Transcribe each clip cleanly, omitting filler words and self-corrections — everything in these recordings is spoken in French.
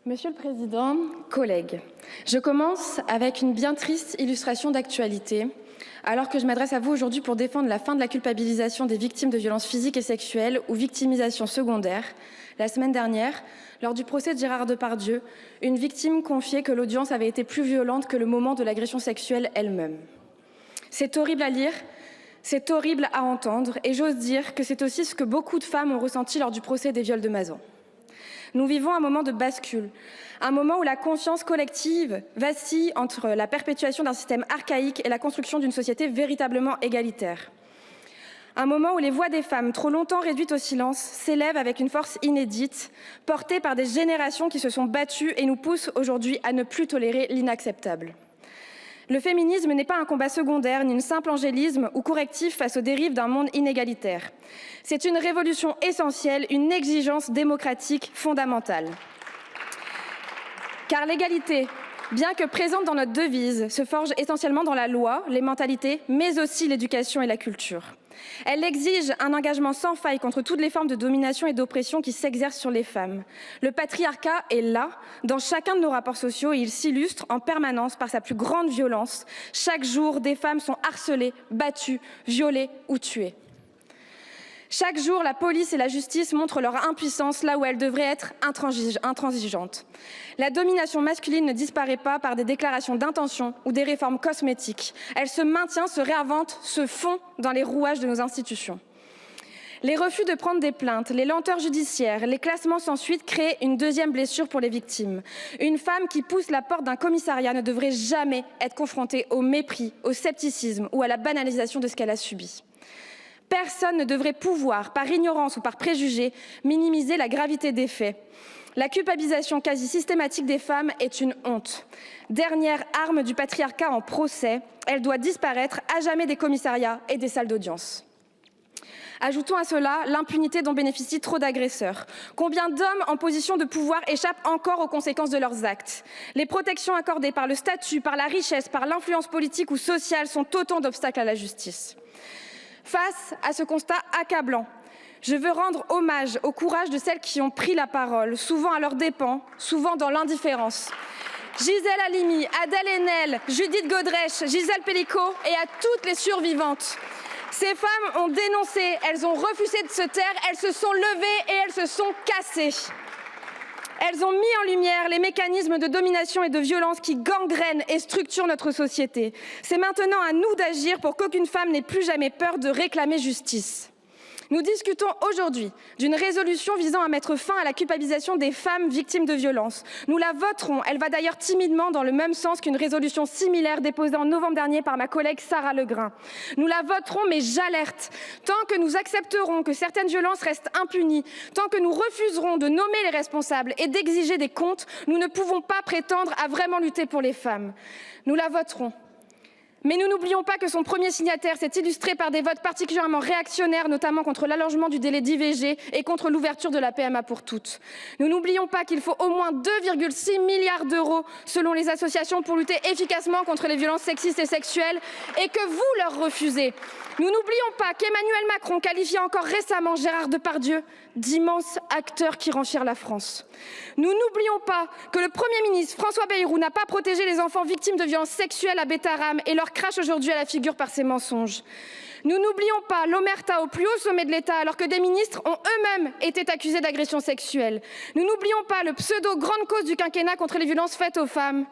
Monsieur le Président, collègues, je commence avec une bien triste illustration d'actualité. Alors que je m'adresse à vous aujourd'hui pour défendre la fin de la culpabilisation des victimes de violences physiques et sexuelles ou victimisation secondaire, la semaine dernière, lors du procès de Gérard Depardieu, une victime confiait que l'audience avait été plus violente que le moment de l'agression sexuelle elle-même. C'est horrible à lire, c'est horrible à entendre, et j'ose dire que c'est aussi ce que beaucoup de femmes ont ressenti lors du procès des viols de Mazan. Nous vivons un moment de bascule, un moment où la conscience collective vacille entre la perpétuation d'un système archaïque et la construction d'une société véritablement égalitaire. Un moment où les voix des femmes, trop longtemps réduites au silence, s'élèvent avec une force inédite, portée par des générations qui se sont battues et nous poussent aujourd'hui à ne plus tolérer l'inacceptable. Le féminisme n'est pas un combat secondaire, ni un simple angélisme ou correctif face aux dérives d'un monde inégalitaire. C'est une révolution essentielle, une exigence démocratique fondamentale. Car l'égalité, bien que présente dans notre devise, se forge essentiellement dans la loi, les mentalités, mais aussi l'éducation et la culture. Elle exige un engagement sans faille contre toutes les formes de domination et d'oppression qui s'exercent sur les femmes. Le patriarcat est là, dans chacun de nos rapports sociaux, et il s'illustre en permanence par sa plus grande violence. Chaque jour, des femmes sont harcelées, battues, violées ou tuées. Chaque jour, la police et la justice montrent leur impuissance là où elles devraient être intransigeantes. La domination masculine ne disparaît pas par des déclarations d'intention ou des réformes cosmétiques. Elle se maintient, se réinvente, se fond dans les rouages de nos institutions. Les refus de prendre des plaintes, les lenteurs judiciaires, les classements sans suite créent une deuxième blessure pour les victimes. Une femme qui pousse la porte d'un commissariat ne devrait jamais être confrontée au mépris, au scepticisme ou à la banalisation de ce qu'elle a subi. Personne ne devrait pouvoir, par ignorance ou par préjugé, minimiser la gravité des faits. La culpabilisation quasi systématique des femmes est une honte. Dernière arme du patriarcat en procès, elle doit disparaître à jamais des commissariats et des salles d'audience. Ajoutons à cela l'impunité dont bénéficient trop d'agresseurs. Combien d'hommes en position de pouvoir échappent encore aux conséquences de leurs actes? Les protections accordées par le statut, par la richesse, par l'influence politique ou sociale sont autant d'obstacles à la justice. Face à ce constat accablant, je veux rendre hommage au courage de celles qui ont pris la parole, souvent à leurs dépens, souvent dans l'indifférence. Gisèle Halimi, Adèle Haenel, Judith Godrèche, Gisèle Pelicot et à toutes les survivantes. Ces femmes ont dénoncé, elles ont refusé de se taire, elles se sont levées et elles se sont cassées. Elles ont mis en lumière les mécanismes de domination et de violence qui gangrènent et structurent notre société. C'est maintenant à nous d'agir pour qu'aucune femme n'ait plus jamais peur de réclamer justice. Nous discutons aujourd'hui d'une résolution visant à mettre fin à la culpabilisation des femmes victimes de violences. Nous la voterons. Elle va d'ailleurs timidement dans le même sens qu'une résolution similaire déposée en novembre dernier par ma collègue Sarah Legrain. Nous la voterons, mais j'alerte. Tant que nous accepterons que certaines violences restent impunies, tant que nous refuserons de nommer les responsables et d'exiger des comptes, nous ne pouvons pas prétendre à vraiment lutter pour les femmes. Nous la voterons. Mais nous n'oublions pas que son premier signataire s'est illustré par des votes particulièrement réactionnaires, notamment contre l'allongement du délai d'IVG et contre l'ouverture de la PMA pour toutes. Nous n'oublions pas qu'il faut au moins 2,6 milliards d'euros, selon les associations, pour lutter efficacement contre les violences sexistes et sexuelles, et que vous leur refusez. Nous n'oublions pas qu'Emmanuel Macron qualifiait encore récemment Gérard Depardieu d'immense acteur qui renchère la France. Nous n'oublions pas que le Premier ministre François Bayrou n'a pas protégé les enfants victimes de violences sexuelles à Betaram et leur crache aujourd'hui à la figure par ses mensonges. Nous n'oublions pas l'omerta au plus haut sommet de l'État alors que des ministres ont eux-mêmes été accusés d'agressions sexuelles. Nous n'oublions pas le pseudo grande cause du quinquennat contre les violences faites aux femmes,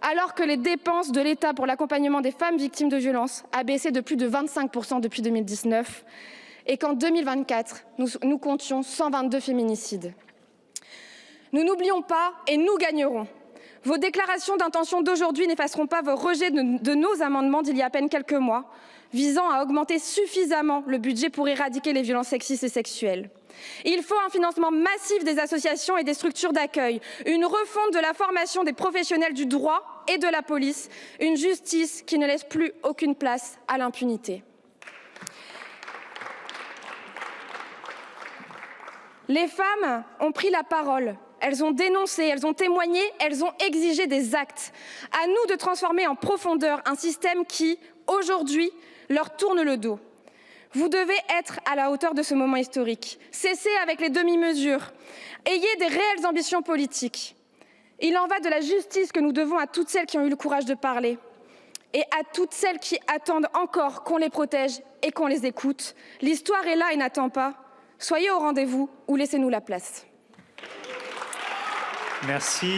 alors que les dépenses de l'État pour l'accompagnement des femmes victimes de violences a baissé de plus de 25% depuis 2019 et qu'en 2024, nous comptions 122 féminicides. Nous n'oublions pas et nous gagnerons. Vos déclarations d'intention d'aujourd'hui n'effaceront pas vos rejets de nos amendements d'il y a à peine quelques mois, visant à augmenter suffisamment le budget pour éradiquer les violences sexistes et sexuelles. Il faut un financement massif des associations et des structures d'accueil, une refonte de la formation des professionnels du droit et de la police, une justice qui ne laisse plus aucune place à l'impunité. Les femmes ont pris la parole. Elles ont dénoncé, elles ont témoigné, elles ont exigé des actes. À nous de transformer en profondeur un système qui, aujourd'hui, leur tourne le dos. Vous devez être à la hauteur de ce moment historique. Cessez avec les demi-mesures. Ayez des réelles ambitions politiques. Il en va de la justice que nous devons à toutes celles qui ont eu le courage de parler et à toutes celles qui attendent encore qu'on les protège et qu'on les écoute. L'histoire est là et n'attend pas. Soyez au rendez-vous ou laissez-nous la place. Merci.